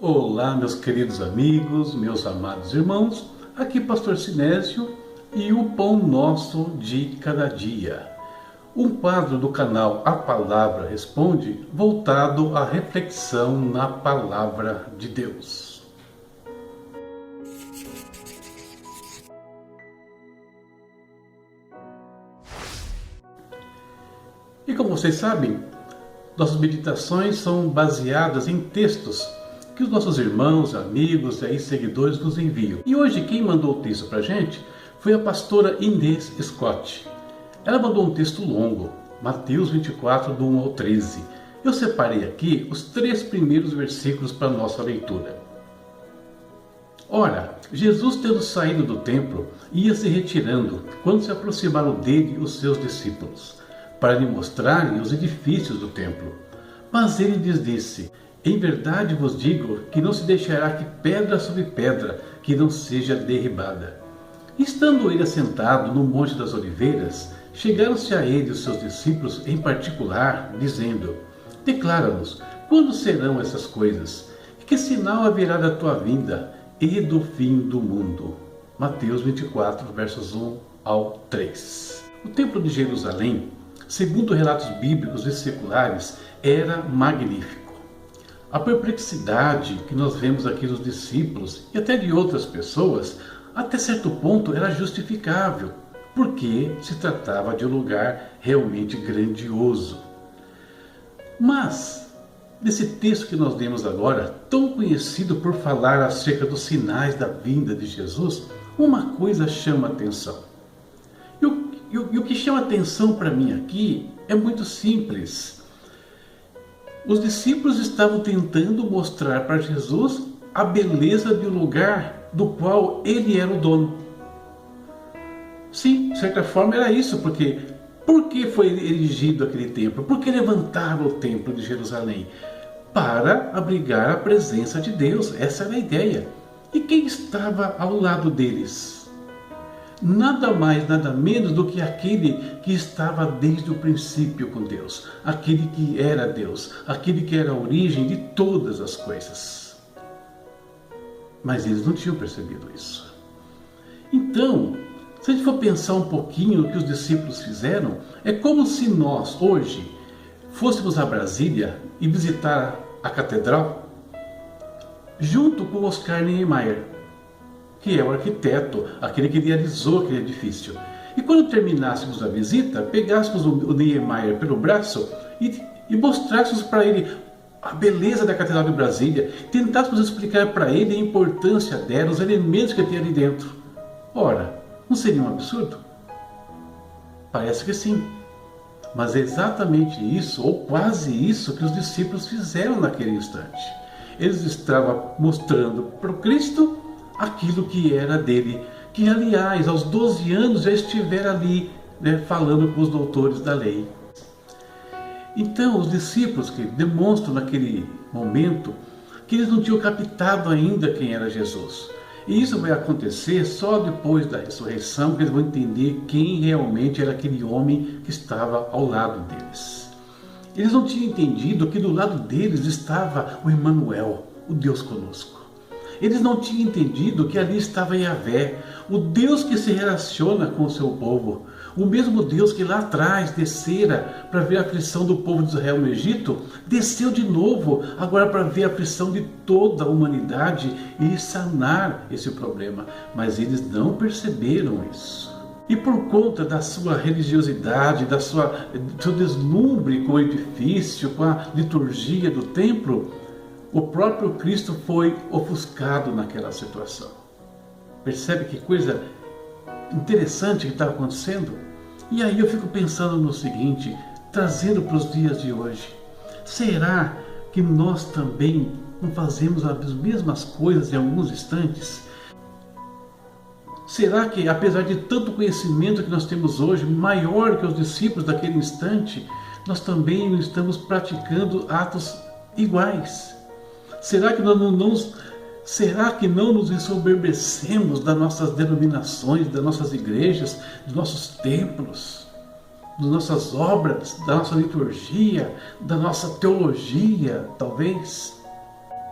Olá, meus queridos amigos, meus amados irmãos, aqui Pastor Sinésio e o Pão Nosso de Cada Dia. Um quadro do canal A Palavra Responde, voltado à reflexão na Palavra de Deus. E como vocês sabem, nossas meditações são baseadas em textos que os nossos irmãos, amigos e seguidores nos enviam. E hoje quem mandou o texto para a gente foi a pastora Inês Scott. Ela mandou um texto longo, Mateus 24, do 1 ao 13. Eu separei aqui os 3 primeiros versículos para a nossa leitura. Ora, Jesus, tendo saído do templo, ia se retirando, quando se aproximaram dele os seus discípulos, para lhe mostrarem os edifícios do templo. Mas ele lhes disse: em verdade vos digo que não se deixará que pedra sobre pedra que não seja derribada. Estando ele assentado no Monte das Oliveiras, chegaram-se a ele os seus discípulos em particular, dizendo: declara-nos, quando serão essas coisas? E que sinal haverá da tua vinda e do fim do mundo? Mateus 24, versos 1 ao 3. O Templo de Jerusalém, segundo relatos bíblicos e seculares, era magnífico. A perplexidade que nós vemos aqui dos discípulos e até de outras pessoas, até certo ponto era justificável, porque se tratava de um lugar realmente grandioso. Mas, nesse texto que nós lemos agora, tão conhecido por falar acerca dos sinais da vinda de Jesus, uma coisa chama a atenção. E o que chama a atenção para mim aqui é muito simples. Os discípulos estavam tentando mostrar para Jesus a beleza de um lugar do qual ele era o dono. Sim, de certa forma era isso, porque por que foi erigido aquele templo? Por que levantaram o templo de Jerusalém? Para abrigar a presença de Deus, essa era a ideia. E quem estava ao lado deles? Nada mais, nada menos do que aquele que estava desde o princípio com Deus, aquele que era Deus, aquele que era a origem de todas as coisas. Mas eles não tinham percebido isso. Então, se a gente for pensar um pouquinho no que os discípulos fizeram, é como se nós, hoje, fôssemos a Brasília e visitar a catedral, junto com Oscar Niemeyer, que é o arquiteto, aquele que idealizou aquele edifício. E quando terminássemos a visita, pegássemos o Niemeyer pelo braço e mostrássemos para ele a beleza da Catedral de Brasília, tentássemos explicar para ele a importância dela, os elementos que tem ali dentro. Ora, não seria um absurdo? Parece que sim. Mas é exatamente isso, ou quase isso, que os discípulos fizeram naquele instante. Eles estavam mostrando para o Cristo aquilo que era dele, que aliás aos 12 anos já estivera ali, falando com os doutores da lei. Então os discípulos que demonstram naquele momento que eles não tinham captado ainda quem era Jesus. E isso vai acontecer só depois da ressurreição, que eles vão entender quem realmente era aquele homem que estava ao lado deles. Eles não tinham entendido que do lado deles estava o Emmanuel, o Deus conosco. Eles não tinham entendido que ali estava Yahvé, o Deus que se relaciona com o seu povo. O mesmo Deus que lá atrás descera para ver a aflição do povo de Israel no Egito, desceu de novo agora para ver a aflição de toda a humanidade e sanar esse problema. Mas eles não perceberam isso. E por conta da sua religiosidade, do seu deslumbre com o edifício, com a liturgia do templo, o próprio Cristo foi ofuscado naquela situação. Percebe que coisa interessante que está acontecendo? E aí eu fico pensando no seguinte, trazendo para os dias de hoje. Será que nós também não fazemos as mesmas coisas em alguns instantes? Será que, apesar de tanto conhecimento que nós temos hoje, maior que os discípulos daquele instante, nós também não estamos praticando atos iguais? Será que não nos ensoberbecemos das nossas denominações, das nossas igrejas, dos nossos templos, das nossas obras, da nossa liturgia, da nossa teologia, talvez?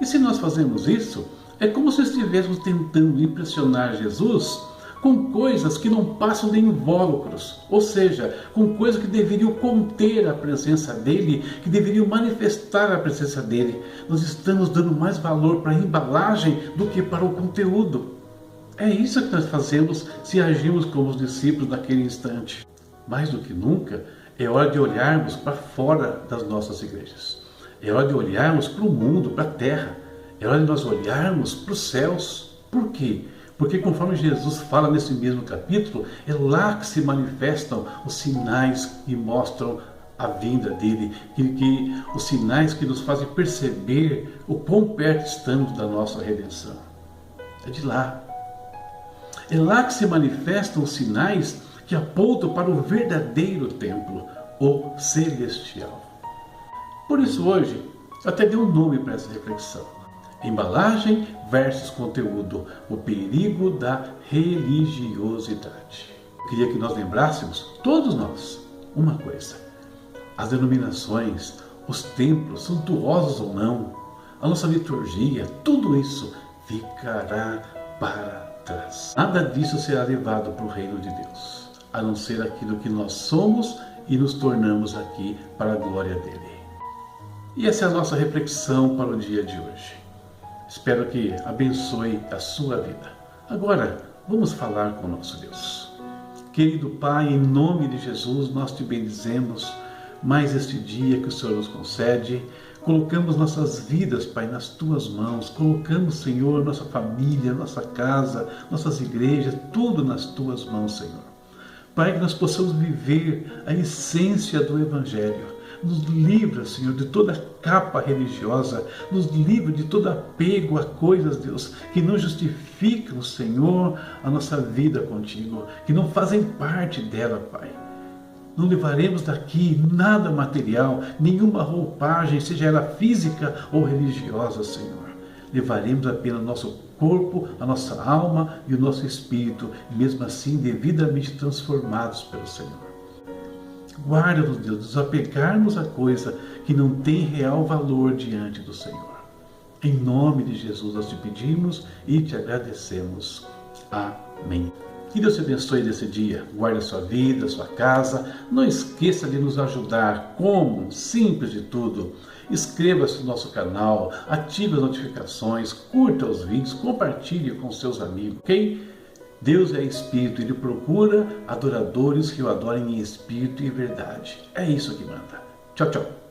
E se nós fazemos isso, é como se estivéssemos tentando impressionar Jesus com coisas que não passam de invólucros, ou seja, com coisas que deveriam conter a presença dele, que deveriam manifestar a presença dele. Nós estamos dando mais valor para a embalagem do que para o conteúdo. É isso que nós fazemos se agimos como os discípulos naquele instante. Mais do que nunca, é hora de olharmos para fora das nossas igrejas. É hora de olharmos para o mundo, para a terra. É hora de nós olharmos para os céus. Por quê? Porque conforme Jesus fala nesse mesmo capítulo, é lá que se manifestam os sinais que mostram a vinda dele, os sinais que nos fazem perceber o quão perto estamos da nossa redenção. É de lá. É lá que se manifestam os sinais que apontam para o verdadeiro templo, o celestial. Por isso hoje, eu até dei um nome para essa reflexão. Embalagem versus conteúdo, o perigo da religiosidade. Eu queria que nós lembrássemos, todos nós, uma coisa. As denominações, os templos, suntuosos ou não, a nossa liturgia, tudo isso ficará para trás. Nada disso será levado para o reino de Deus, a não ser aquilo que nós somos e nos tornamos aqui para a glória dele. E essa é a nossa reflexão para o dia de hoje. Espero que abençoe a sua vida. Agora, vamos falar com o nosso Deus. Querido Pai, em nome de Jesus, nós te bendizemos mais este dia que o Senhor nos concede. Colocamos nossas vidas, Pai, nas tuas mãos. Colocamos, Senhor, nossa família, nossa casa, nossas igrejas, tudo nas tuas mãos, Senhor. Pai, que nós possamos viver a essência do Evangelho. Nos livra, Senhor, de toda capa religiosa, nos livra de todo apego a coisas, Deus, que não justificam, Senhor, a nossa vida contigo, que não fazem parte dela, Pai. Não levaremos daqui nada material, nenhuma roupagem, seja ela física ou religiosa, Senhor. Levaremos apenas nosso corpo, a nossa alma e o nosso espírito, mesmo assim devidamente transformados pelo Senhor. Guarda-nos, Deus, desapegarmos a coisa que não tem real valor diante do Senhor. Em nome de Jesus nós te pedimos e te agradecemos. Amém. Que Deus te abençoe nesse dia. Guarde a sua vida, a sua casa. Não esqueça de nos ajudar. Como? Simples de tudo. Inscreva-se no nosso canal, ative as notificações, curta os vídeos, compartilhe com seus amigos, ok? Deus é Espírito, Ele procura adoradores que o adorem em Espírito e verdade. É isso que manda. Tchau, tchau.